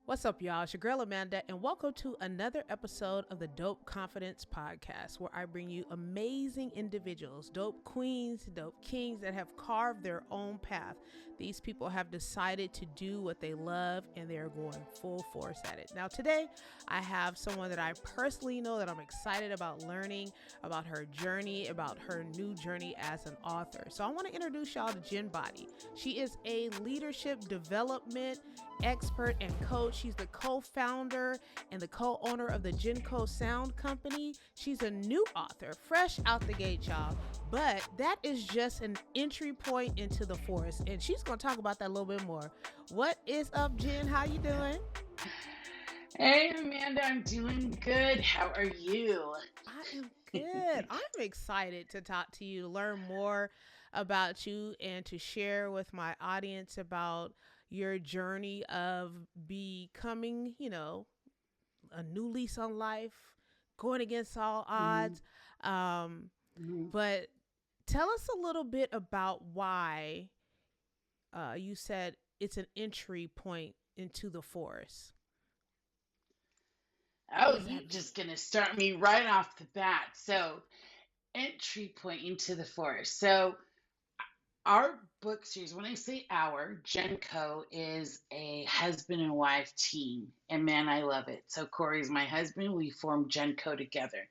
What's up, y'all? It's your girl Amanda, and welcome to another episode of the Dope Confidence Podcast, where I bring you amazing individuals, dope queens, dope kings that have carved their own path. These people have decided to do what they love, and they're going full force at it. Now, today, I have someone that I personally know that I'm excited about learning about her journey, about her new journey as an author. So I want to introduce y'all to Genevieve Body. She is a leadership development expert and coach. She's the co-founder and the co-owner of the Genco Sound Company. She's a new author, fresh out the gate, y'all. But that is just an entry point into the forest, and she's going to talk about that a little bit more. What is up, Jen? How you doing? Hey, Amanda, I'm doing good. How are you? I am good. I'm excited to talk to you, to learn more about you, and to share with my audience about your journey of becoming, a new lease on life, going against all odds. But tell us a little bit about why you said it's an entry point into the forest. Oh, you're just going to start me right off the bat. So, entry point into the forest. So, our book series, when I say our, Genco is a husband and wife team. And man, I love it. So Corey's my husband. We formed Genco together.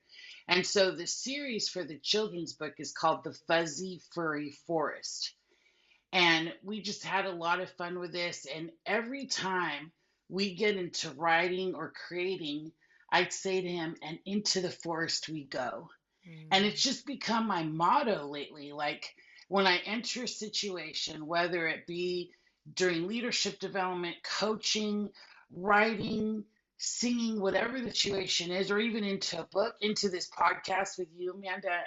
And so the series for the children's book is called The Fuzzy Furry Forest. And we just had a lot of fun with this. And every time we get into writing or creating, I'd say to him, and into the forest we go. And it's just become my motto lately. Like, when I enter a situation, whether it be during leadership development, coaching, writing, singing, whatever the situation is, or even into a book, into this podcast with you, Amanda,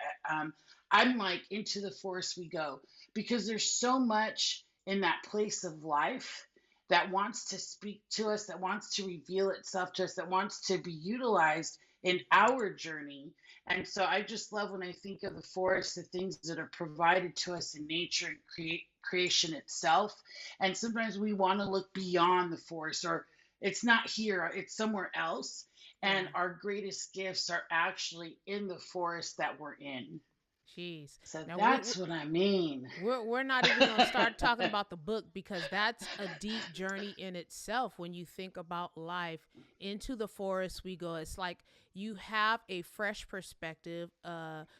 I'm like, into the forest we go, because there's so much in that place of life that wants to speak to us, that wants to reveal itself to us, that wants to be utilized in our journey. And so I just love when I think of the forest, the things that are provided to us in nature and creation itself. And sometimes we want to look beyond the forest, or it's not here, it's somewhere else. And our greatest gifts are actually in the forest that we're in. Jeez. So now that's what I mean. We're not even going to start talking about the book, because that's a deep journey in itself. When you think about life, into the forest we go. It's like you have a fresh perspective.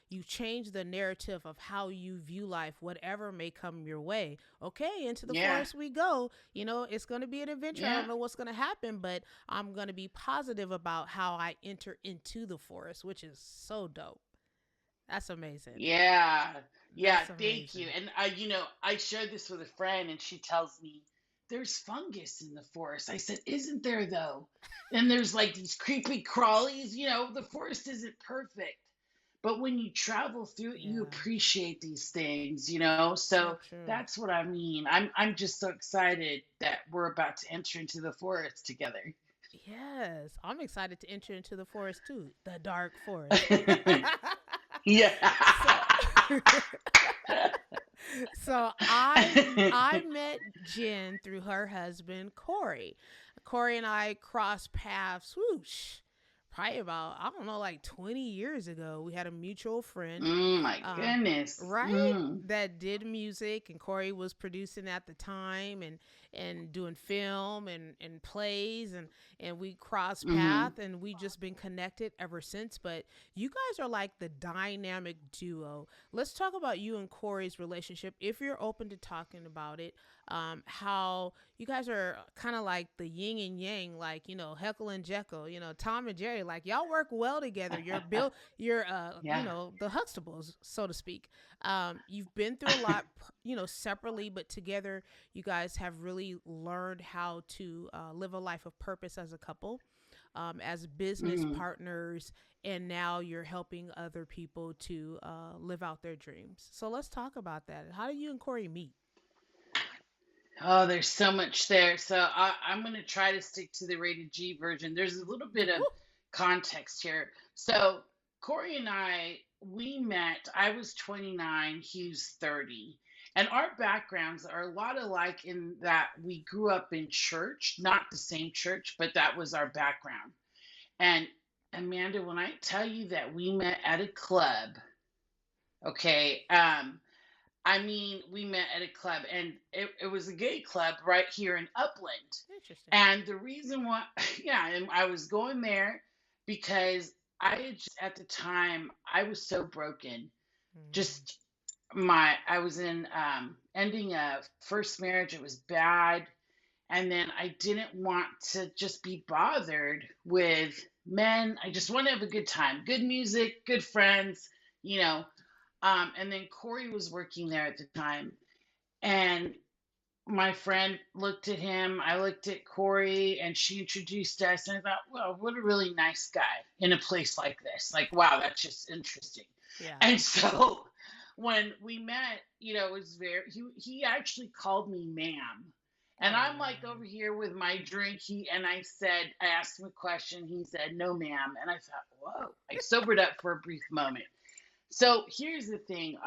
You change the narrative of how you view life, whatever may come your way. Okay, into the forest we go. It's going to be an adventure. I don't know what's going to happen, but I'm going to be positive about how I enter into the forest, which is so dope. That's amazing. Yeah. Thank you. And I shared this with a friend, and she tells me there's fungus in the forest. I said, isn't there though? And there's like these creepy crawlies. The forest isn't perfect, but when you travel through it, you appreciate these things. So that's what I mean. I'm just so excited that we're about to enter into the forest together. Yes, I'm excited to enter into the forest too, the dark forest. Yeah. So I met Jen through her husband, Corey. Corey and I crossed paths, probably about, I don't know, like 20 years ago. We had a mutual friend. My goodness. Right? That did music, and Corey was producing at the time and doing film and plays, and we crossed paths, and we just been connected ever since. But you guys are like the dynamic duo. Let's talk about you and Corey's relationship, if you're open to talking about it. How you guys are kind of like the yin and yang, like, Heckle and Jekyll, Tom and Jerry, like y'all work well together. You're the Huxtables, so to speak. You've been through a lot, separately, but together you guys have really learned how to live a life of purpose as a couple, as business partners, and now you're helping other people to live out their dreams. So let's talk about that. How do you and Corey meet? Oh, there's so much there. So I'm going to try to stick to the rated G version. There's a little bit of context here. So Corey and we met, I was 29, he was 30. And our backgrounds are a lot alike in that we grew up in church, not the same church, but that was our background. And Amanda, when I tell you that we met at a club, okay, I mean, we met at a club, and it was a gay club right here in Upland. Interesting. And the reason why, yeah, and I was going there because I had just, at the time, I was so broken. Mm. Just I was in ending a first marriage. It was bad. And then I didn't want to just be bothered with men. I just want to have a good time, good music, good friends, you know. And then Corey was working there at the time. And my friend looked at him, I looked at Corey, and she introduced us. And I thought, well, what a really nice guy in a place like this. Like, wow, that's just interesting. Yeah. And so when we met, it was he actually called me ma'am. And Oh. I'm like over here with my drink. I asked him a question. He said, no, ma'am. And I thought, whoa, I sobered up for a brief moment. So here's the thing.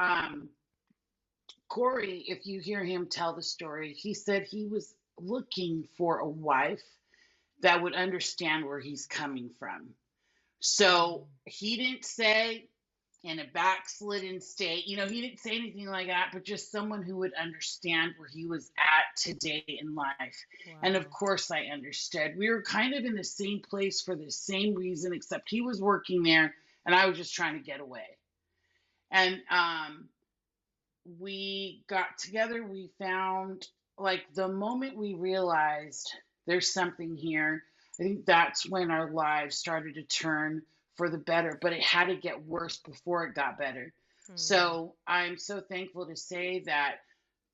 Corey, if you hear him tell the story, he said he was looking for a wife that would understand where he's coming from. So Mm. he didn't say in a backslidden state, he didn't say anything like that, but just someone who would understand where he was at today in life. And of Wow. course, I understood. We were kind of in the same place for the same reason, except he was working there and I was just trying to get away. And we got together. We found, like, the moment we realized there's something here, I think that's when our lives started to turn for the better, but it had to get worse before it got better. Mm. So I'm so thankful to say that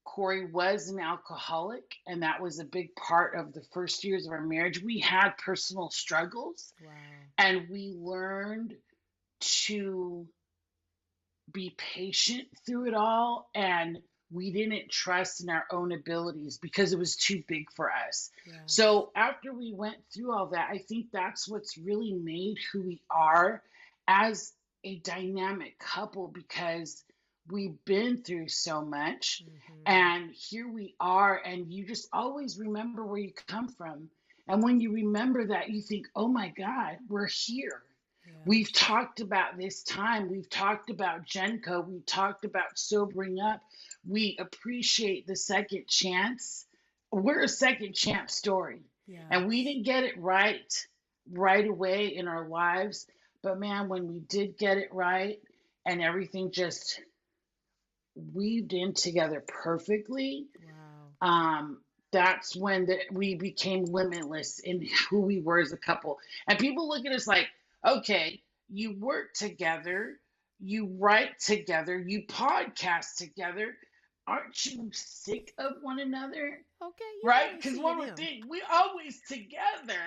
Corey was an alcoholic, and that was a big part of the first years of our marriage. We had personal struggles, Wow. and we learned to be patient through it all, and we didn't trust in our own abilities because it was too big for us. Yes. So after we went through all that, I think that's what's really made who we are as a dynamic couple, because we've been through so much, Mm-hmm. and here we are, and you just always remember where you come from. And when you remember that, you think, oh my God, we're here. We've Yes. talked about this time. We've talked about Genco. We talked about sobering up. We appreciate the second chance. We're a second chance story. And we Yes. didn't get it right away in our lives. But man, when we did get it right and everything just weaved in together perfectly, Wow. um, that's when we became limitless in who we were as a couple. And people look at us like, okay, you work together, you write together, you podcast together. Aren't you sick of one another? Okay, you Right? probably Because see one it would him. think we're always together.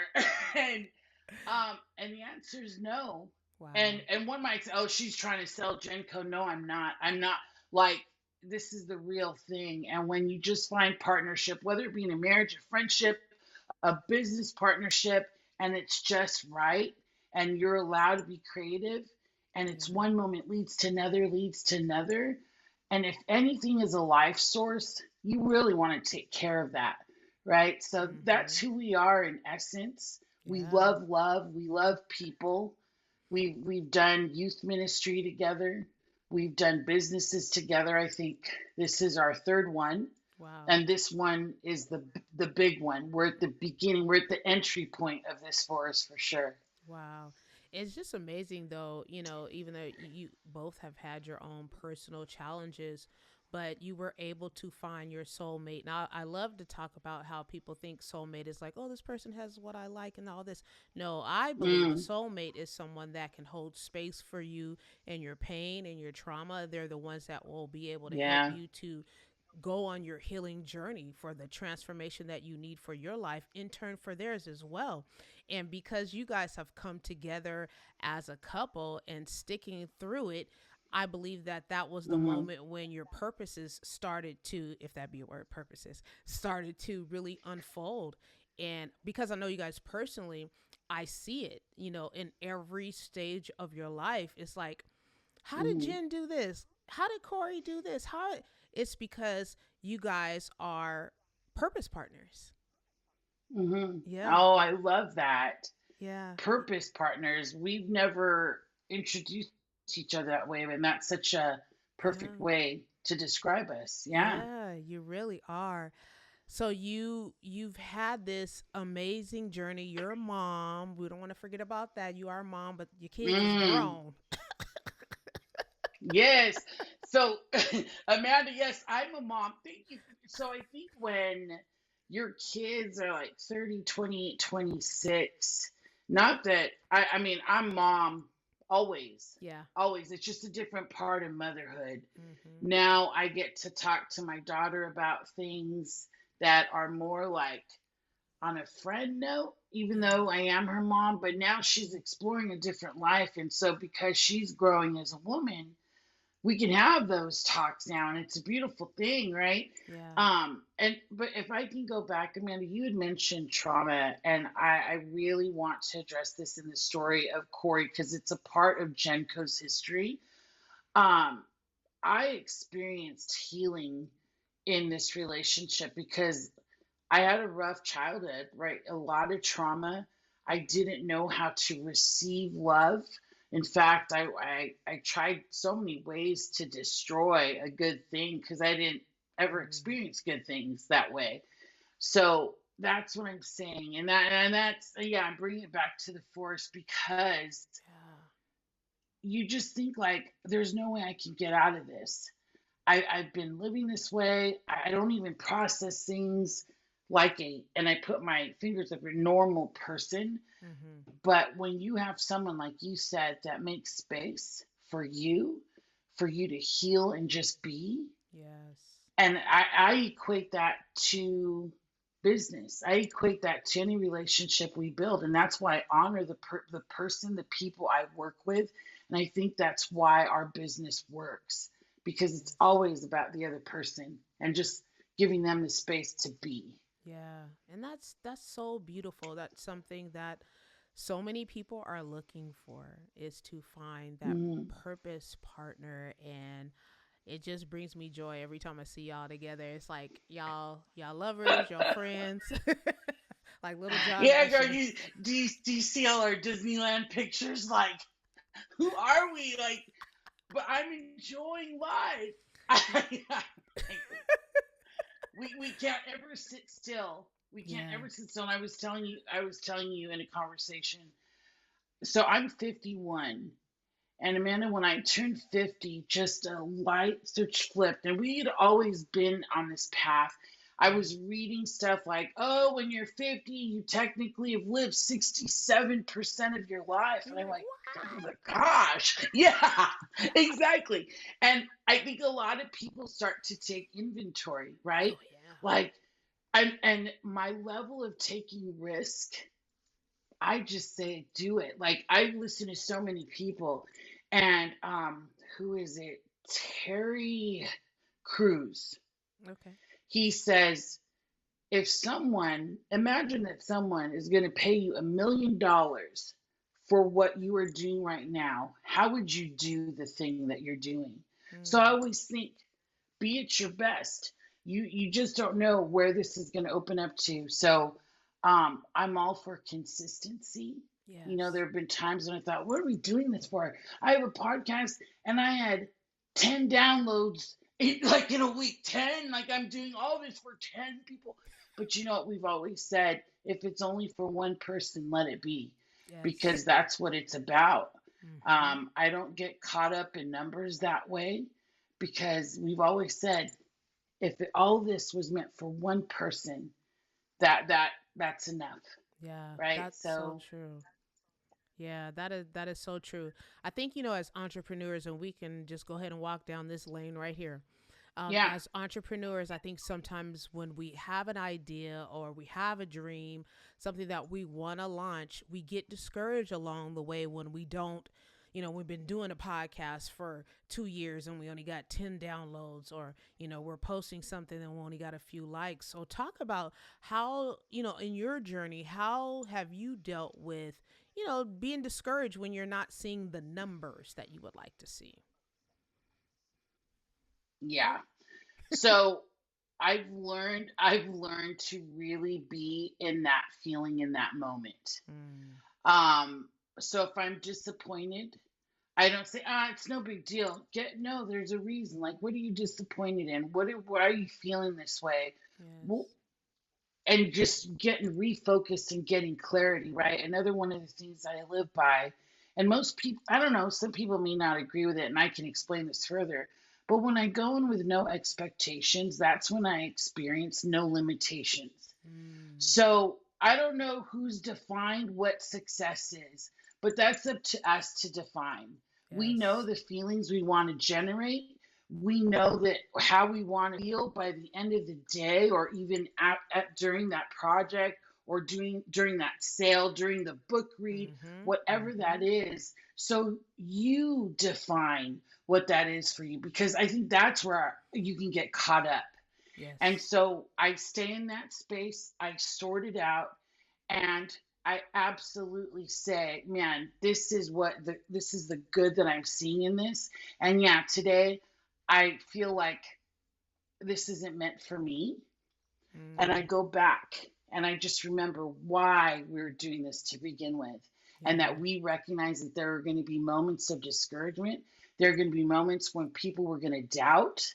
and and the answer is no. Wow. And one might say, "Oh, she's trying to sell Genco." No, I'm not. I'm not. Like, this is the real thing. And when you just find partnership, whether it be in a marriage, a friendship, a business partnership, and it's just right, and you're allowed to be creative, and it's Yeah. one moment leads to another. And if anything is a life source, you really want to take care of that, right? So that's Mm-hmm. who we are in essence. We Yeah. love love, we love people. We've done youth ministry together. We've done businesses together. I think this is our third one, Wow. and this one is the big one. We're at the beginning. We're at the entry point of this forest for sure. Wow. It's just amazing though, even though you both have had your own personal challenges, but you were able to find your soulmate. Now, I love to talk about how people think soulmate is like, oh, this person has what I like and all this. No, I believe a Mm, soulmate is someone that can hold space for you and your pain and your trauma. They're the ones that will be able to help yeah. you to go on your healing journey for the transformation that you need for your life, in turn for theirs as well. And because you guys have come together as a couple and sticking through it, I believe that that was the Hmm. moment when your purposes started to, if that be a word, purposes started to really unfold. And because I know you guys personally, I see it, in every stage of your life. It's like, how did Hmm. Jen do this? How did Corey do this? How it's because you guys are purpose partners. Hmm. Yeah. Oh, I love that. Yeah. Purpose partners. We've never introduced each other that way, and that's such a perfect Yeah. way to describe us. Yeah. Yeah, you really are. So you've had this amazing journey. You're a mom. We don't want to forget about that. You are a mom, but your kids is Mm. grown. Yes. So, Amanda, yes, I'm a mom. Thank you. So, I think when your kids are like 30, 28, 26, not that I mean, I'm mom always, Yeah. always. It's just a different part of motherhood. Mhm. Now I get to talk to my daughter about things that are more like on a friend note, even Yeah. though I am her mom, but now she's exploring a different life. And so, because she's growing as a woman, we can have those talks now, and it's a beautiful thing, right? Yeah. And but if I can go back, Amanda, you had mentioned trauma, and I really want to address this in the story of Corey because it's a part of Genco's history. um I experienced healing in this relationship because I had a rough childhood, right? A lot of trauma. I didn't know how to receive love. In fact, I tried so many ways to destroy a good thing because I didn't ever Mm. experience good things that way. So that's what I'm saying, and that's yeah. I'm bringing it back to the forest because Yeah. you just think like, there's no way I can get out of this. I've been living this way. I don't even process things like and I put my fingers up, a normal person. Mhm. But when you have someone, like you said, that makes space for you to heal and just be, Yes. and I equate that to business. I equate that to any relationship we build, and that's why I honor the person, the people I work with, and I think that's why our business works because it's Yes. always about the other person and just giving them the space to be. Yeah. And that's so beautiful. That's something that so many people are looking for, is to find that Mm. purpose partner. And it just brings me joy every time I see y'all together. It's like y'all lovers, y'all friends. Like little John and Yeah, girl, Ashley. do you see all our Disneyland pictures? Like, who are we? Like, but I'm enjoying life. We can't ever sit still. We can't Yeah. ever sit still. And I was telling you in a conversation. So I'm 51. And Amanda, when I turned 50, just a light switch flipped. And we had always been on this path. I was reading stuff like, oh, when you're 50, you technically have lived 67% of your life. You're And I'm like, like, oh my what? gosh. Yeah, exactly. And I think a lot of people start to take inventory, right? Oh yeah. Like, and my level of taking risk, I just say do it. Like, I listen to so many people, and who is it? Terry Crews. Okay. He says, if someone, imagine that someone is going to pay you $1 million for what you are doing right now, how would you do the thing that you're doing? So I Mm. always think, be at your best. You just don't know where this is going to open up to. So I'm all for consistency. You know, Yes. there have been times when I thought, what are we doing this for? I have a podcast and I had 10 downloads like in a week. 10, like I'm doing all this for 10 people. But you know what we've always said, if it's only for one person, let it be, Yes. because that's what it's about. Mhm. I don't get caught up in numbers that way, because we've always said, if all this was meant for one person, that's enough, Yeah, right? that's so So true. Yeah, that is so true. I think, as entrepreneurs, and we can just go ahead and walk down this lane right here. yeah. As entrepreneurs, I think sometimes when we have an idea or we have a dream, something that we want to launch, we get discouraged along the way when we don't. We've been doing a podcast for 2 years and we only got 10 downloads, or, we're posting something and we only got a few likes. So, talk about how, in your journey, how have you dealt with, being discouraged when you're not seeing the numbers that you would like to see? Yeah. So I've learned to really be in that feeling in that moment. Mm, Um, so if I'm disappointed, I don't say, it's no big deal. No, there's a reason. Like, what are you disappointed in? Why are you feeling this way? Well, yes. and just getting refocused and getting clarity, right? Another one of the things I live by, and most people, I don't know, some people may not agree with it, and I can explain this further. But when I go in with no expectations, that's when I experience no limitations. Mm, So I don't know who's defined what success is, but that's up to us to define. We know yes. the feelings we want to generate. We know that how we want to feel by the end of the day, or even during that project, or during that sale, during the book read, Mm-hmm. whatever that Mm-hmm. is. So you define what that is for you, because I think that's where you can get caught up. And Yes. so I stay in that space, I sort it out, and I absolutely say, man, this is the good that I'm seeing in this. And yeah, today I feel like this isn't meant for me. And I Mm, go back and I just remember why we were doing this to begin with. And yeah. that we recognize that there are going to be moments of discouragement. There are going to be moments when people were going to doubt.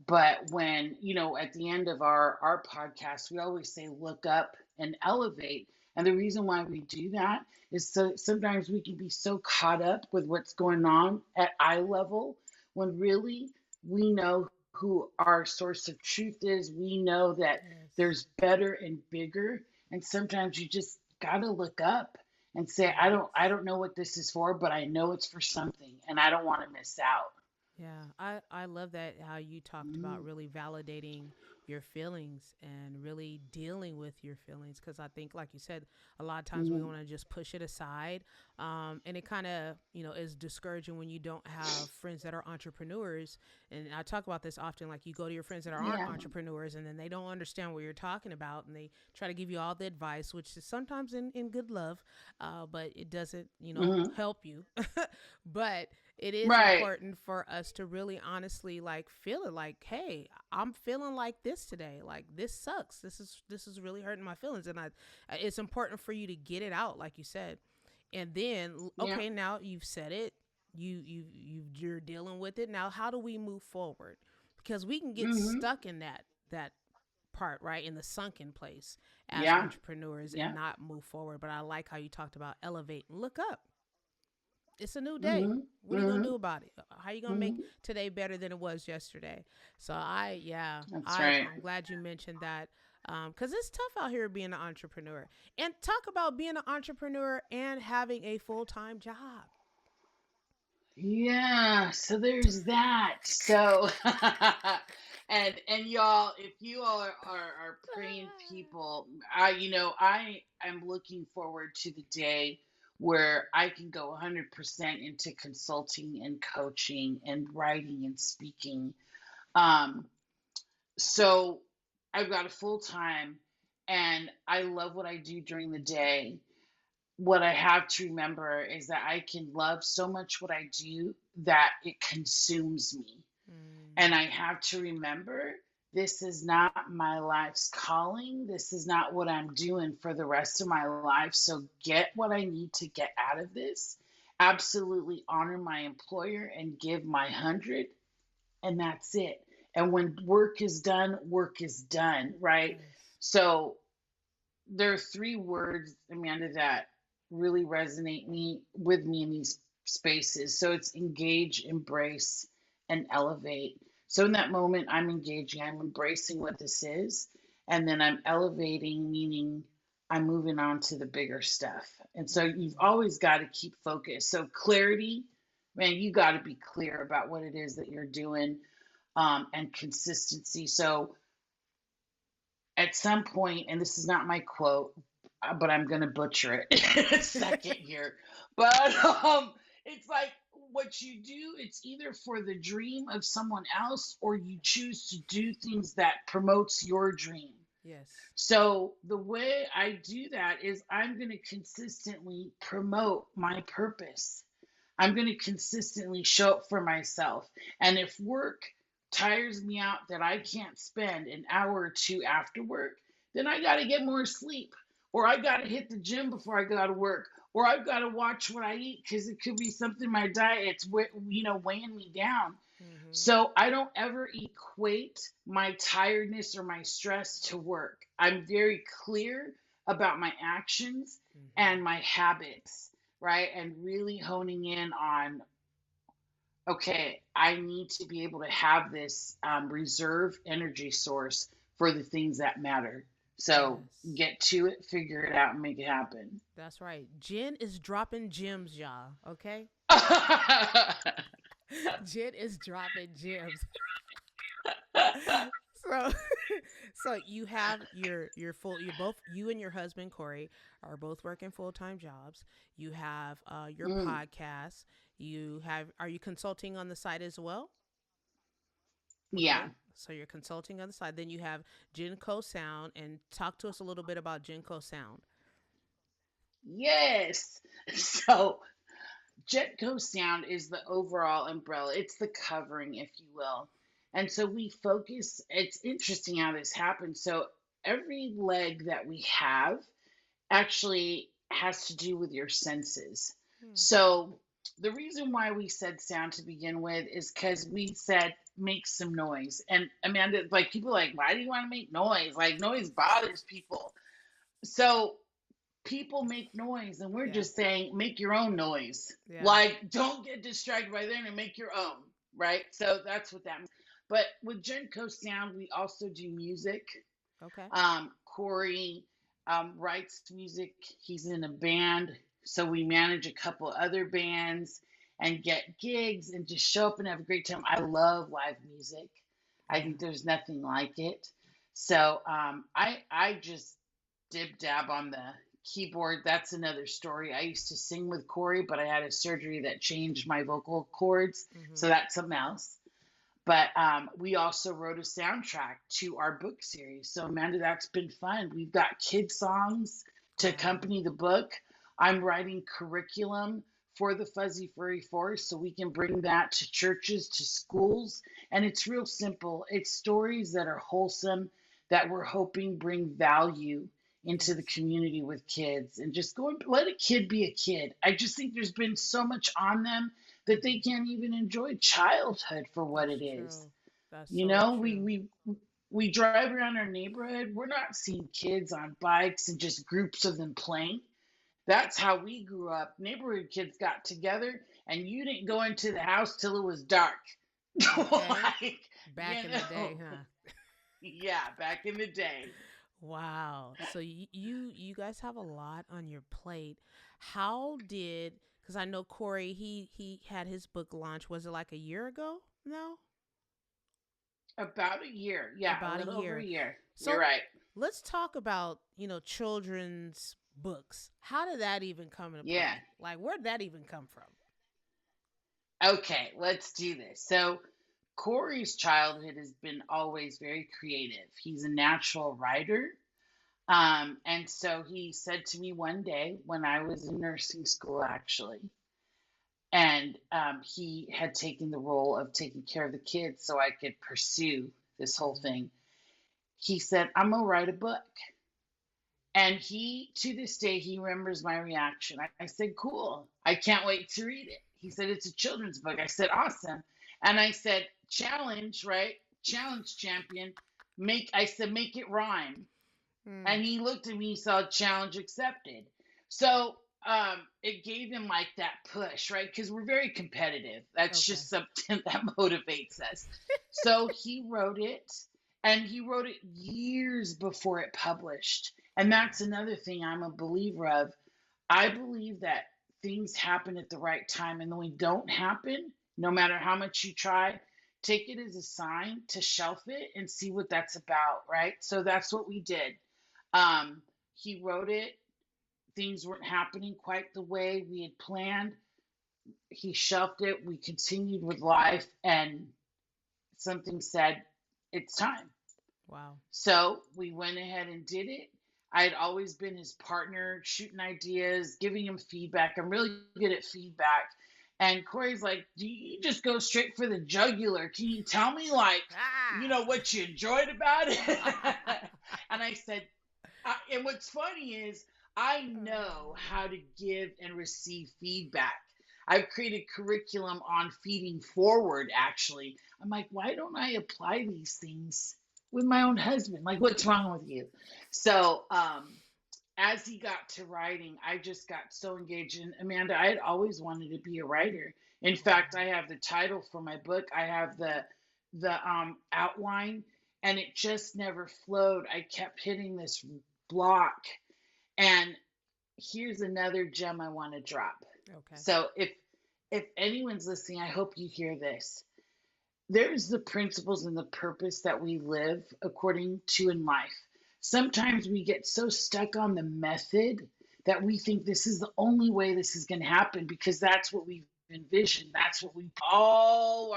But when, at the end of our podcast, we always say, look up and elevate. And the reason why we do that is so sometimes we can be so caught up with what's going on at eye level, when really we know who our source of truth is. We know that Yes. there's better and bigger. And sometimes you just got to look up and say, I Yes. don't I don't know what this is for, but I know it's for something, and I don't want to miss out. Yeah, I love that how you talked Mm, about really validating your feelings and really dealing with your feelings, because I think, like you said, a lot of times we mm, want to just push it aside, and it kind of is discouraging when you don't have friends that are entrepreneurs. And I talk about this often, like you go to your friends that aren't yeah. entrepreneurs, and then they don't understand what you're talking about, and they try to give you all the advice, which is sometimes in good love, but it doesn't Hmm. help you. But it is Right. important for us to really honestly like feel it, like, hey, I'm feeling like this today, like this sucks, this is really hurting my feelings, and I it's important for you to get it out, like you said. And then, Yeah. okay, now you've said it, you're dealing with it, now how do we move forward? Because we can get Hmm. stuck in that part, right, in the sunken place as Yeah. entrepreneurs and Yeah. not move forward. But I like how you talked about elevate and look up. It's a new day. Hmm. What are you gonna Hmm. do about it? How are you gonna make Hmm. today better than it was yesterday? So That's right. I'm glad you mentioned that, because it's tough out here being an entrepreneur. And talk about being an entrepreneur and having a full time job. Yeah. So there's that. So, and y'all, if you all are praying people, I am looking forward to the day where I can go 100% into consulting and coaching and writing and speaking. Um, So I've got a full time, and I love what I do during the day. What I have to remember is that I can love so much what I do that it consumes me. And Mm, I have to remember, this is not my life's calling. This is not what I'm doing for the rest of my life. So get what I need to get out of this. Absolutely honor my employer and give my 100, and that's it. And when work is done, right? yes. So there are three words, Amanda, that really resonate me with me in these spaces. So it's engage, embrace, and elevate. So in that moment, I'm engaging, I'm embracing what this is, and then I'm elevating, meaning I'm moving on to the bigger stuff. And so you've Mm, always got to keep focused. So clarity, man, you got to be clear about what it is that you're doing, and consistency. So at some point, and this is not my quote, but I'm going to butcher it in a second here. But it's like, what you do, it's either for the dream of someone else, or you choose to do things that promotes your dream. yes. So the way I do that is I'm going to consistently promote my purpose. I'm going to consistently show up for myself. And if work tires me out that I can't spend an hour or two after work, then I got to get more sleep. Or I got to hit the gym before I go to work. Or I've got to watch what I eat because it could be something in my diet. It's, weighing me down. Mm-hmm. So I don't ever equate my tiredness or my stress to work. I'm very clear about my actions Mm-hmm. and my habits, right? And really honing in on, okay, I need to be able to have this reserve energy source for the things that matter. So Yes. get to it, figure it out, and make it happen. That's right. Jen is dropping gems, y'all. Okay? Jen is dropping gems. So so you have your full you're both you and your husband Corey are both working full-time jobs. You have your Mm, podcast. You have are you consulting on the side as well? yeah. Okay. So you're consulting on the side. Then you have Genco Sound and talk to us a little bit about Genco Sound. Yes. So Jetco Sound is the overall umbrella. It's the covering, if you will. And so we focus, it's interesting how this happens. So every leg that we have actually has to do with your senses. Hmm. So the reason why we said sound to begin with is because we said make some noise. And Amanda, like people are like, why do you want to make noise? Like noise bothers people. So people make noise and we're Yeah. just saying make your own noise, Yeah. like don't get distracted by them and make your own, right? So that's what that means. But with Genco Sound we also do music. Okay. Corey writes music. He's in a band, so we manage a couple other bands and get gigs and just show up and have a great time. I love live music. I Yeah. think there's nothing like it. So I just dib dab on the keyboard. That's another story. I used to sing with Corey, but I had a surgery that changed my vocal cords, so Mhm. that's something else. But we also wrote a soundtrack to our book series. So, Amanda, that's been fun. We've got kid songs to Wow. accompany the book. I'm writing curriculum for the Fuzzy Furry Forest so we can bring that to churches, to schools. And it's real simple. It's stories that are wholesome that we're hoping bring value into the Yes. community with kids and just go and let a kid be a kid. I just think there's been so much on them that they Mhm. can't even enjoy childhood for what That's it is. true. That's You so know, true. we drive around our neighborhood, we're not seeing kids on bikes and just groups of them playing. That's how we grew up. Neighborhood kids got together and you didn't go into the house till it was dark. Okay. Like, Back in the day, huh? yeah, back in the day. Wow. So you guys have a lot on your plate. How did because I know Corey he had his book launch. Was it like a year ago? No, About a year. Yeah, a about a little over a year. year. You're So right. let's talk about children's books. How did that even come into Yeah. play? Like where did that even come from? Okay, let's do this. So, Corey's childhood has been always very creative. He's a natural writer. And so he said to me one day when I was in nursing school, actually, and he had taken the role of taking care of the kids so I could pursue this whole Hmm. thing. He said, I'm going to write a book. And to this day, he remembers my reaction. I said, cool. I can't wait to read it. He said, it's a children's book. I said, awesome. And I said, challenge, right? Challenge champion. I said, make it rhyme. Hmm. And he looked at me, saw challenge accepted. So it gave him like that push, right? Because we're very competitive. That's Okay. just something that motivates us. So he wrote it, and he wrote it years before it published. And Wow. that's another thing I'm a believer of. I believe that things happen at the right time, and when they don't happen, no matter how much you try, take it as a sign to shelf it and see what that's about, right? So that's what we did. He wrote it. Things weren't happening quite the way we had planned. He shelved it. We continued with life, and something said, it's time. Wow. So we went ahead and did it. I had always been his partner, shooting ideas, giving him feedback. I'm really good at feedback. And Corey's like, do you just go straight for the jugular? Can you tell me, like, what you enjoyed about it? And I said, and what's funny is I know how to give and receive feedback. I've created curriculum on feeding forward, actually. I'm like, why don't I apply these things with my own husband? Like, what's wrong with you? So, as he got to writing, I just got so engaged. And Amanda, I had always wanted to be a writer. In fact, I have the title for my book. I have the outline, and it just never flowed. I kept hitting this block. And here's another gem I want to drop. Okay. So if anyone's listening, I hope you hear this. There's the principles and the purpose that we live according to in life. Sometimes we get so stuck on the method that we think this is the only way this is going to happen because that's what we've envisioned. That's what we all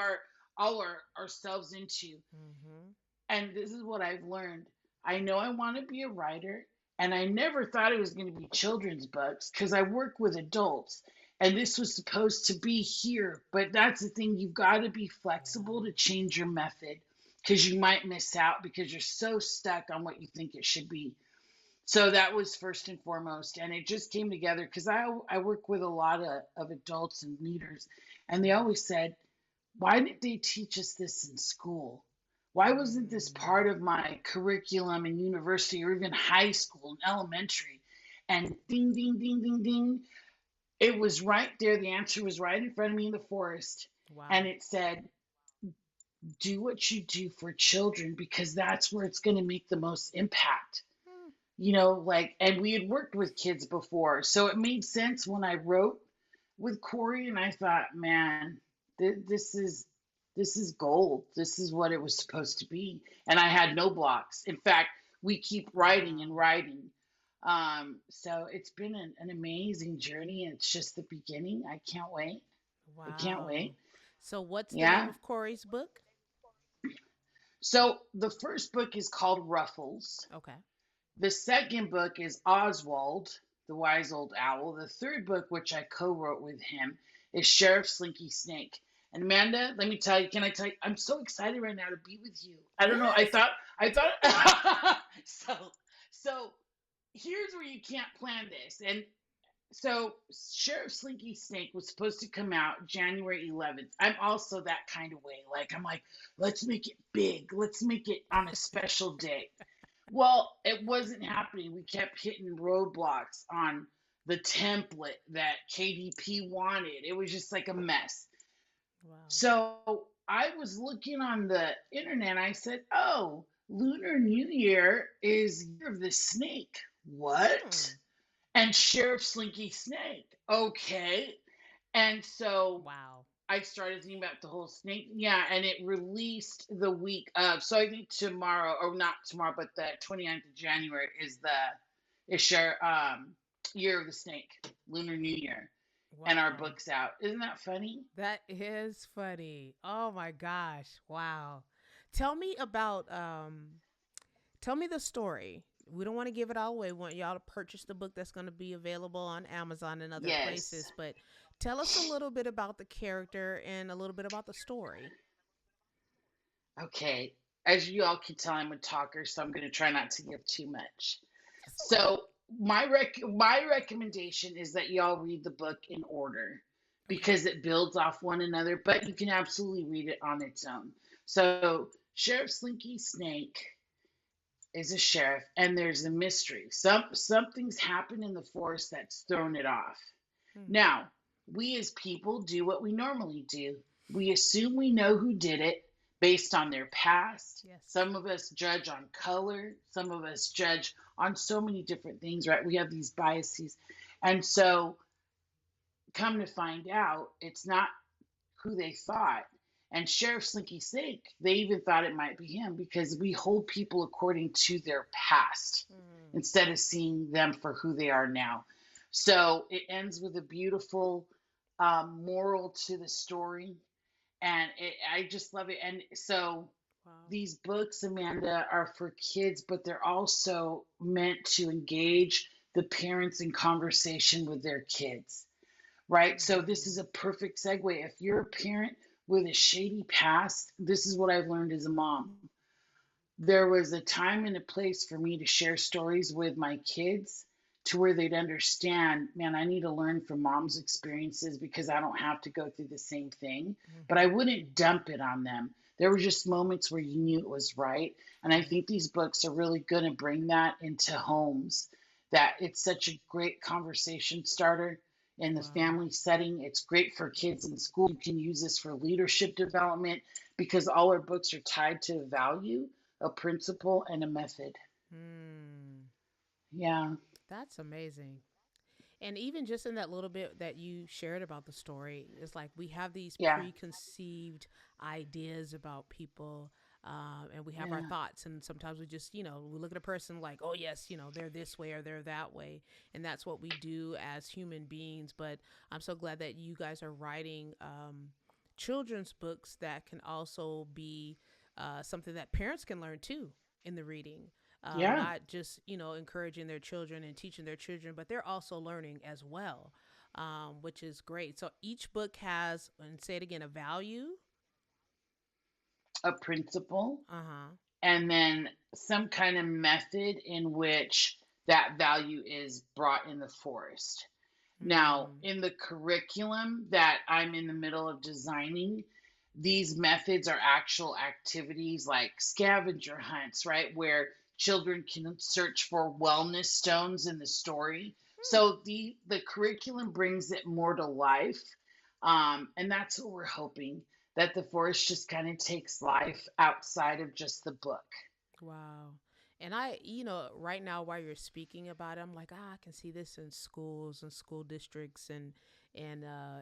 our ourselves into. Mm-hmm. And this is what I've learned. I know I want to be a writer, and I never thought it was going to be children's books because I work with adults. And this was supposed to be here. But that's the thing. You've got to be flexible to change your method because you might miss out because you're so stuck on what you think it should be. So that was first and foremost. And it just came together because I work with a lot of adults and leaders. And they always said, why didn't they teach us this in school? Why wasn't this part of my curriculum in university or even high school and elementary? And ding, ding, ding, ding, ding. It was right there. The answer was right in front of me in the forest. Wow. And it said, do what you do for children because that's where it's going to make the most impact. And we had worked with kids before. So it made sense when I wrote with Corey and I thought, man, this is gold. This is what it was supposed to be. And I had no blocks. In fact, we keep writing and writing. So it's been an amazing journey. And it's just the beginning. I can't wait. Wow. I can't wait. So what's the name of Corey's book? So the first book is called Ruffles. Okay. The second book is Oswald, the Wise Old Owl. The third book, which I co-wrote with him, is Sheriff Slinky Snake. And Amanda, let me tell you, can I tell you, I'm so excited right now to be with you. I don't know. I thought, so here's where you can't plan this. And so Sheriff Slinky Snake was supposed to come out January 11th. I'm also that kind of way. I'm like, let's make it big. Let's make it on a special day. Well, it wasn't happening. We kept hitting roadblocks on the template that KDP wanted. It was just like a mess. Wow. So I was looking on the internet. I said, oh, Lunar New Year is Year of the Snake. What? And Sheriff Slinky Snake. Okay. And so wow. I started thinking about the whole snake. Yeah, and it released the week of. So I think tomorrow, or not tomorrow, but the 29th of January is Year of the Snake, Lunar New Year. Wow. And our book's out. Isn't that funny? That is funny. Oh my gosh. Wow. Tell me about tell me the story. We don't want to give it all away. We want y'all to purchase the book that's going to be available on Amazon and other places. But tell us a little bit about the character and a little bit about the story. Okay. As you all can tell, I'm a talker, so I'm going to try not to give too much. So my recommendation is that y'all read the book in order because it builds off one another, but you can absolutely read it on its own. So Sheriff Slinky Snake is a sheriff, and there's a mystery. Something's happened in the forest that's thrown it off. Now, we as people do what we normally do. We assume we know who did it based on their past. Yes. Some of us judge on color. Some of us judge on so many different things, right? We have these biases. And so, come to find out, it's not who they thought. And Sheriff Slinky Snake, they even thought it might be him because we hold people according to their past instead of seeing them for who they are now. So it ends with a beautiful moral to the story. And I just love it. And so these books, Amanda, are for kids, but they're also meant to engage the parents in conversation with their kids. right? So this is Mm-hmm. a perfect segue. If you're a parent with a shady past, this is what I've learned as a mom. There was a time and a place for me to share stories with my kids to where they'd understand, man, I need to learn from mom's experiences because I don't have to go through the same thing. But I Mm-hmm. wouldn't dump it on them. There were just moments where you knew it was right. And I Right. think these books are really going to bring that into homes, that it's such a great conversation starter in the Wow. family setting. It's great for kids in school. You can use this for leadership development because all our books are tied to a value, a principle, and a method. Hmm. Yeah, That's amazing. And even just in that little bit that you shared about the story, it's like we have these yeah, preconceived ideas about people, and we have our yeah, thoughts. And sometimes we just, we look at a person like, oh, yes, they're this way or they're that way. And that's what we do as human beings. But I'm so glad that you guys are writing children's books that can also be something that parents can learn too in the reading, yeah. not just encouraging their children and teaching their children, but they're also learning as well, which is great. So each book has, and say it again, a value. A principle, Uh huh. and then some kind of method in which that value is brought in the forest. Now, Hmm. in the curriculum that I'm in the middle of designing, these methods are actual activities like scavenger hunts, right? Where children can search for wellness stones in the story. Hmm. So the curriculum brings it more to life. And that's what we're hoping, that the forest just kind of takes life outside of just the book. Wow. And right now while you're speaking about it, I'm like, I can see this in schools and school districts and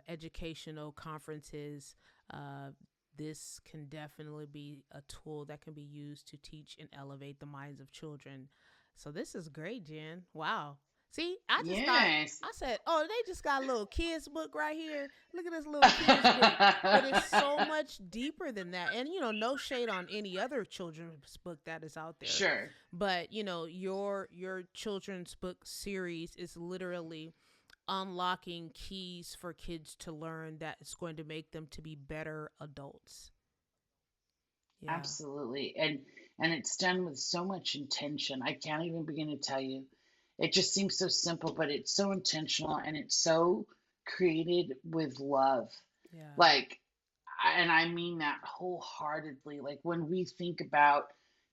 educational conferences. Uh, this can definitely be a tool that can be used to teach and elevate the minds of children. So this is great, Jen. Wow. See, I just thought Yes. I said, oh, they just got a little kids book right here. Look at this little kids book, but it's so much deeper than that. And no shade on any other children's book that is out there, Sure. but your children's book series is literally unlocking keys for kids to learn that it's going to make them to be better adults. Yeah. Absolutely. And it's done with so much intention. I can't even begin to tell you. It just seems so simple, but it's so intentional and it's so created with love. Yeah. Like, and I mean that wholeheartedly. Like when we think about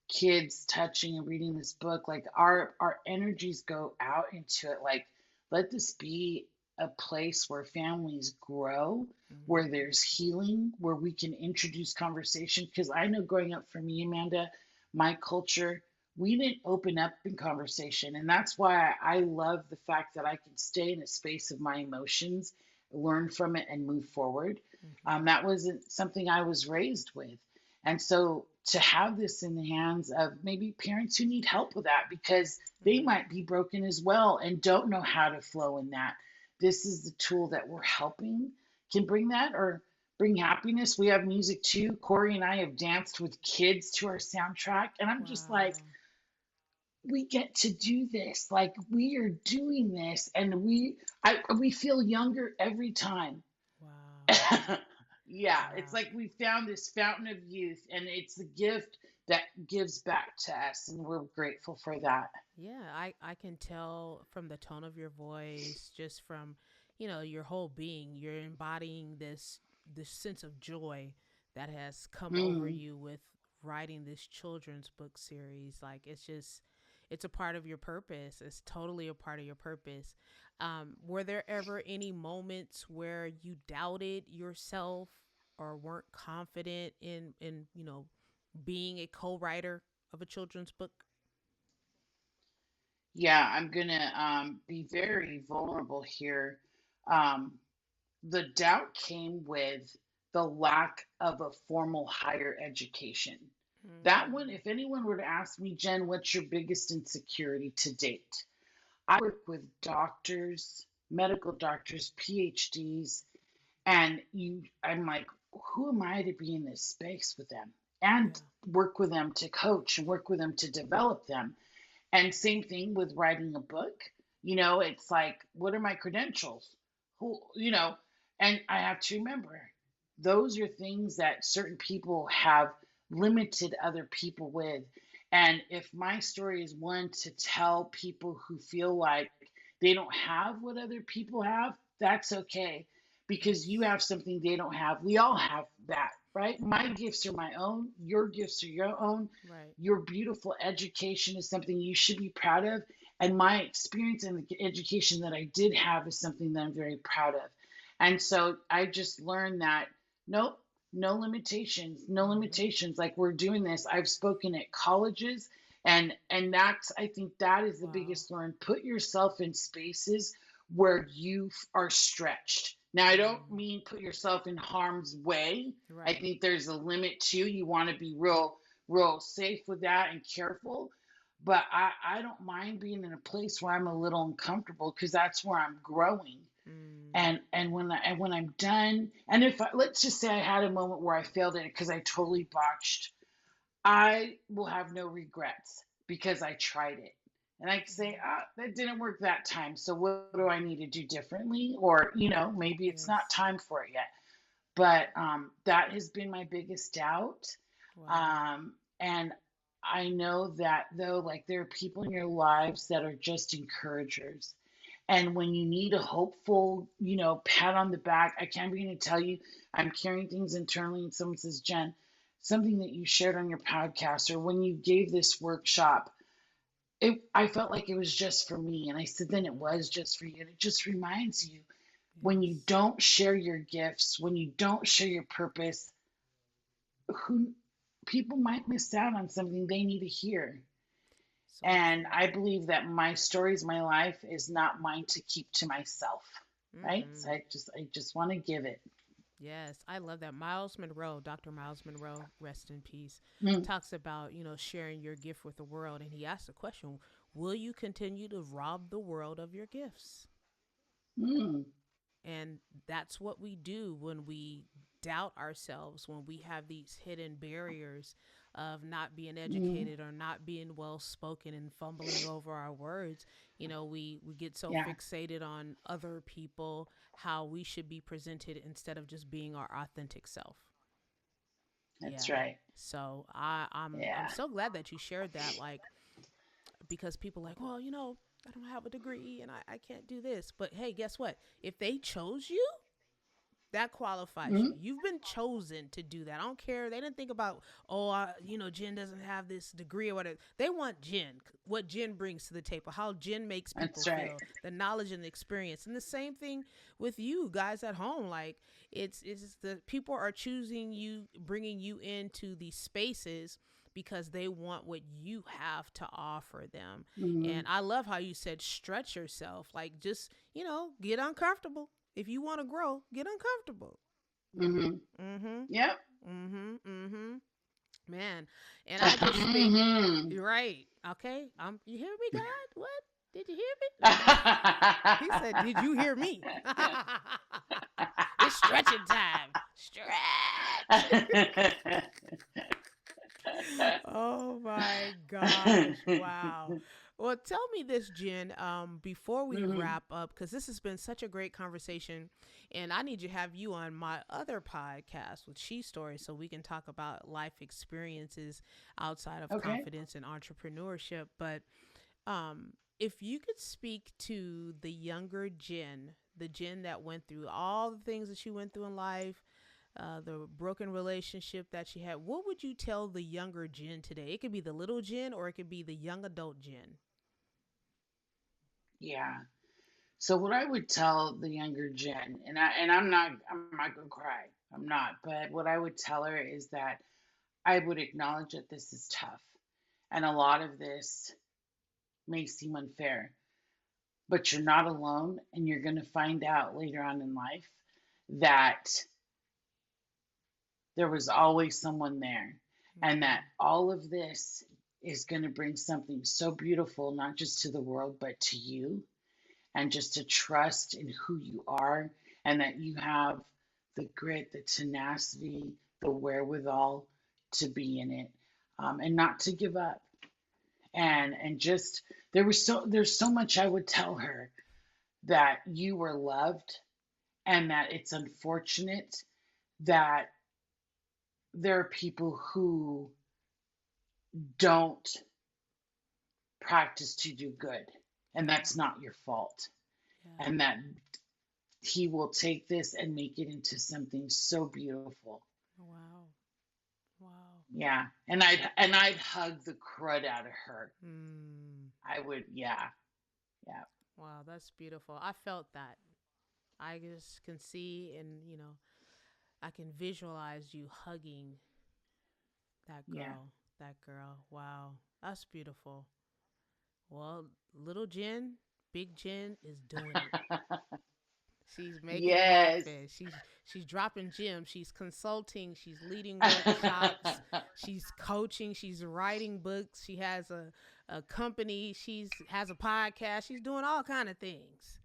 kids touching and reading this book, like our energies go out into it. Like, let this be a place where families grow, where Hmm. there's healing, where we can introduce conversation. Because I know growing up for me, Amanda, my culture, we didn't open up in conversation. And that's why I love the fact that I can stay in a space of my emotions, learn from it, and move forward. Hmm. That wasn't something I was raised with. And so to have this in the hands of maybe parents who need help with that because they Hmm. might be broken as well and don't know how to flow in that. This is the tool that we're helping can bring that or bring happiness. We have music too. Corey and I have danced with kids to our soundtrack. And I'm just like, Wow. we get to do this. Like we are doing this and we feel younger every time. Wow. Yeah, it's Wow. like we found this fountain of youth, and it's the gift that gives back to us, and we're grateful for that. Yeah, I can tell from the tone of your voice, just from, your whole being, you're embodying this sense of joy that has come over Mm. you with writing this children's book series. Like it's a part of your purpose. It's totally a part of your purpose. Were there ever any moments where you doubted yourself or weren't confident in being a co-writer of a children's book? Yeah, I'm gonna be very vulnerable here. Um, the doubt came with the lack of a formal higher education. That one, Mm. if anyone were to ask me, Jen, what's your biggest insecurity to date? I work with doctors, medical doctors, PhDs, and I'm like, who am I to be in this space with them and Yeah. work with them to coach and work with them to develop them? And same thing with writing a book. It's like, what are my credentials? who, and I have to remember those are things that certain people have limited other people with. And if my story is one to tell people who feel like they don't have what other people have, that's okay because you Yes. have something they don't have. We all have that, right? My gifts are my own, your gifts are your own. Right. Your beautiful education is something you should be proud of. And my experience and the education that I did have is something that I'm very proud of. And so I just learned that nope, no limitations, no Mm-hmm. limitations. Like we're doing this. I've spoken at colleges, and that's I think that is the Wow. biggest learn. Put yourself in spaces where you are stretched. Now I don't Mm. mean put yourself in harm's way. I Right. think there's a limit too. You want to be real safe with that and careful. But I don't mind being in a place where I'm a little uncomfortable because that's where I'm growing. Mm. And when I'm done, and if let's just say I had a moment where I failed in it because I totally botched, I will have no regrets because I tried it. And I can say, Mm. that didn't work that time. So what do I need to do differently? Or, maybe it's not Yes. time for it yet. But that has been my biggest doubt. Wow. And I know that though, like there are people in your lives that are just encouragers. And when you need a hopeful, pat on the back, I can't begin to tell you, I'm carrying things internally. And someone says, Jen, something that you shared on your podcast or when you gave this workshop, I felt like it was just for me. And I said, then it was just for you. And it just reminds you when you Yes. don't share your gifts, when you don't share your purpose, who people might miss out on something they need to hear. So And true. I believe that my stories, my life is not mine to keep to myself. Right? So Mm-mm. I just want to give it. Yes, I love that. Miles Monroe, Dr. Miles Monroe, rest in peace, Mm, talks about, sharing your gift with the world. And he asked the question, will you continue to rob the world of your gifts? mm, And that's what we do when we doubt ourselves, when we have these hidden barriers of not being mm. educated or not being well spoken and fumbling over our words. We get so Yeah, fixated on other people, how we should be presented instead of just being our authentic self. that's Yeah. right. So I'm Yeah. so glad that you shared that, like, because people like, well, I don't have a degree and I can't do this. But hey, guess what? If they chose you, that qualifies you. Mm, You've been chosen to do that. I don't care. They didn't think about, oh, Jen doesn't have this degree or whatever. They want Jen, what Jen brings to the table, how Jen makes people that's right. feel, the knowledge and the experience. And the same thing with you guys at home. Like, it's the people are choosing you, bringing you into these spaces because they want what you have to offer them. Mm, And I love how you said stretch yourself. Like, just, get uncomfortable. If you want to grow, get uncomfortable. mm-hmm. Mhm. Yep. Mhm. Mhm. Man, and I just think Mm-hmm. you're right. Okay. You hear me, God? What? Did you hear me? Okay. He said, "Did you hear me?" It's stretching time. Stretch. Oh my gosh. Wow. Well, tell me this, Jen, before we Mhm. wrap up, because this has been such a great conversation, and I need to have you on my other podcast with She Stories so we can talk about life experiences outside of Okay. confidence and entrepreneurship. But if you could speak to the younger Jen, the Jen that went through all the things that she went through in life, the broken relationship that she had, what would you tell the younger Jen today? It could be the little Jen or it could be the young adult Jen. Yeah. So what I would tell the younger Jen, and I'm not gonna cry. I'm not, but what I would tell her is that I would acknowledge that this is tough. And a lot of this may seem unfair, but you're not alone and you're gonna find out later on in life that there was always someone there. And that Mm, all of this is going to bring something so beautiful, not just to the world, but to you. And just to trust in who you are and that you have the grit, the tenacity, the wherewithal to be in it, and not to give up. right. And just there's so much I would tell her that you were loved, and that it's unfortunate that there are people who don't practice to do good, and Yeah. that's not your fault. Yeah. And that he will take this and make it into something so beautiful. Wow. Wow. Yeah. And I'd hug the crud out of her. Mm. I would, yeah. Yeah. Wow, that's beautiful. I felt that. I just can see and, I can visualize you hugging that Yeah. girl. That girl. Wow. That's beautiful. Well, little Jen, big Jen is doing it. She's making it Yes. happen. She's dropping gems. She's consulting. She's leading workshops. She's coaching. She's writing books. She has a company. She's has a podcast. She's doing all kind of things,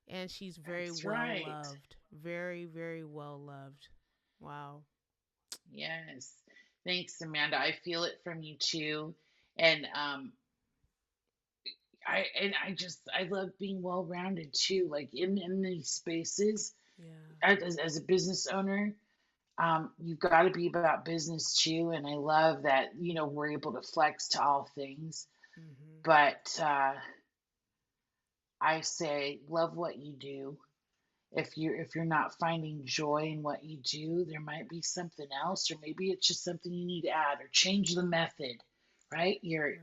and she's very That's well right. loved. Very, very well loved. Wow. Yes. Thanks, Amanda. I feel it from you too. And I love being well rounded too. Like in these spaces, Yeah. as a business owner, you've got to be about business too. And I love that, we're able to flex to all things. Mhm. But I say love what you do. If you're not finding joy in what you do, there might be something else, or maybe it's just something you need to add or change the method, right? Right.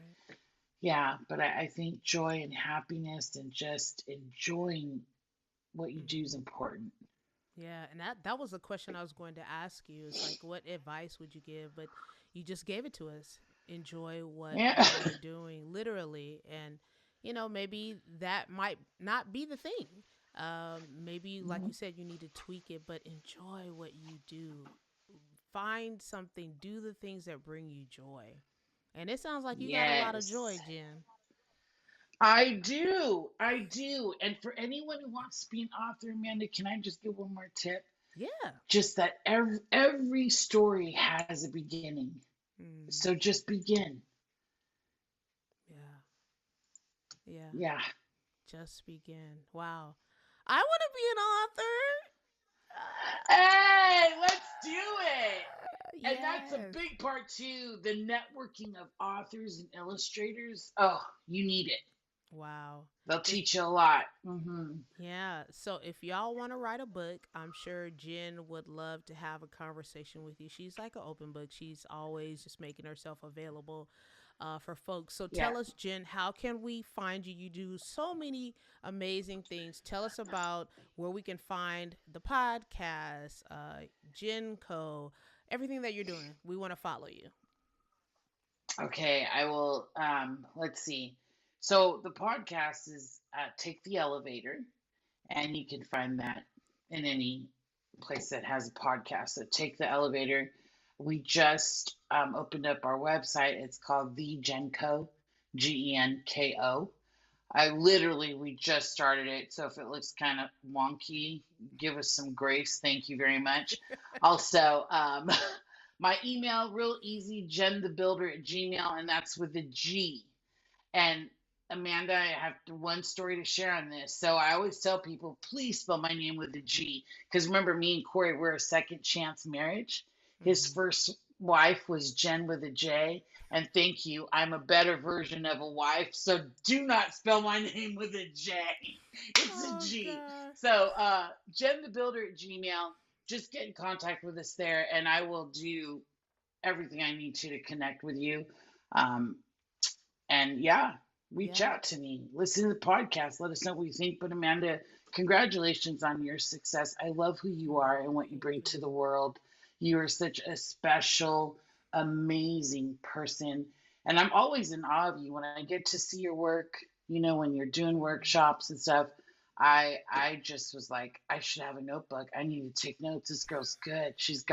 Yeah, but I think joy and happiness and just enjoying what you do is Mhm. important. Yeah, and that was a question I was going to ask you. It's like, what advice would you give? But you just gave it to us. Enjoy what Yeah. you are doing, literally, and maybe that might not be the thing. Maybe, like you said, you need to tweak it, but enjoy what you do. Find something. Do the things that bring you joy. And it sounds like you got a lot of joy, Yes. Jen. I do. I do. And for anyone who wants to be an author, Amanda, can I just give one more tip? Yeah. Just that every story has a beginning. Mm, So just begin. yeah. Yeah. Yeah. Just begin. Wow. I want to be an author. Hey, let's do it. And that's a Yes. big part too. The networking of authors and illustrators. Oh, you need it. Wow. They'll If teach you a lot. Hmm. Yeah, so if y'all want to write a book, I'm sure Jen would love to have a conversation with you. She's like an open book. She's always just making herself available for folks. So Yeah. tell us, Jen, how can we find you? You do so many amazing things. Tell us about where we can find the podcast, Jen Co, everything that you're doing. We want to follow you. Okay, I will. Let's see. So the podcast is Take the Elevator, and you can find that in any place that has a podcast. So Take the Elevator. We just opened up our website. It's called The Genco, Genko. We just started it. So if it looks kind of wonky, give us some grace. Thank you very much. Also, my email, real easy, jenthebuilder@gmail, and that's with a G. And Amanda, I have one story to share on this. So I always tell people, please spell my name with a G. Because remember, me and Corey were a second chance marriage. His Mm-hmm. first wife was Jen with a J. And thank you, I'm a better version of a wife. So do not spell my name with a J. It's a Oh, G. God. So jenthebuilder@gmail. Just get in contact with us there, and I will do everything I need to connect with you. Um, and yeah, reach Yeah. out to me. Listen to the podcast. Let us know what you think. But Amanda, congratulations on your success. I love who you are and what you Thank bring you. to the world. You are such a special, amazing person. And I'm always in awe of you when I get to see your work, when you're doing Mm, workshops and stuff. I just was like, I should have a notebook. I need to take notes. This girl's good. I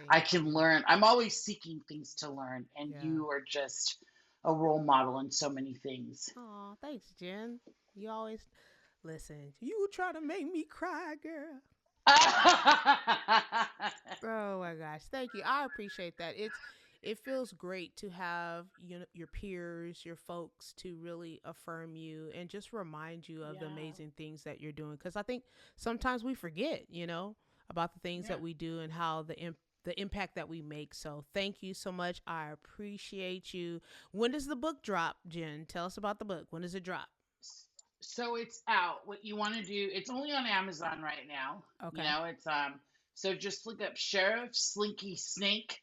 thank can you. learn. I'm always seeking things to learn, and Yeah. you are just a role model in so many things. Oh, thanks, Jen. You always listen. You try to make me cry, girl. Oh my gosh, thank you. I appreciate that. it feels great to have, you know, your peers, your folks to really affirm you and just remind you of the Yeah. amazing things that you're doing. Because I think sometimes we forget, you know, about the things Yeah. that we do and how the impact that we make. So thank you so much. I appreciate you. When does the book drop, Jen? Tell us about the book. When does it drop? So it's out. What you want to do, it's only on Amazon right now. You Okay. know, it's so just look up Sheriff Slinky Snake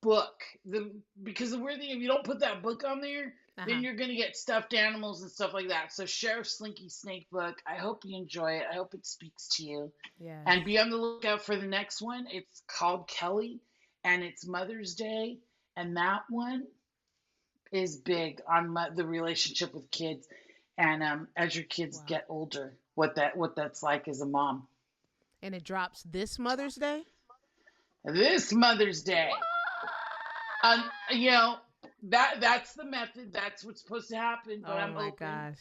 book. The Because the weird thing, if you don't put that book on there, Uh then huh. you're gonna get stuffed animals and stuff like that. So Sheriff Slinky Snake book. I hope you enjoy it. I hope it speaks to you. Yes. And be on the lookout for the next one. It's called Kelly, and it's Mother's Day, and that one is big on the relationship with kids, and as your kids Wow. get older, what that's like as a mom. And it drops this Mother's Day? This Mother's Day, you know, that's the method. That's what's supposed to happen. But Oh I'm my open. gosh.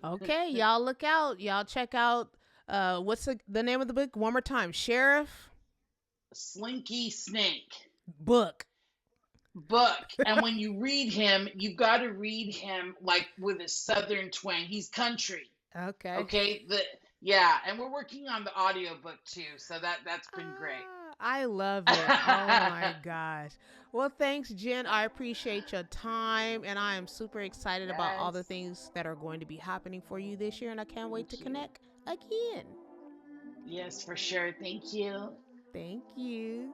Okay, y'all look out. Y'all check out what's the name of the book? One more time. Sheriff Slinky Snake book. book. And when you read him, you've got to read him like with a southern twang. He's country. Okay. Okay? The Yeah, and we're working on the audio book too, so that's been great. I love it. Oh my gosh. Well, thanks, Jen. I appreciate your time, and I am super excited about all the Yes. things that are going to be happening for you this year, and I can't wait to Thank you. connect again. Yes, for sure. Thank you. Thank you.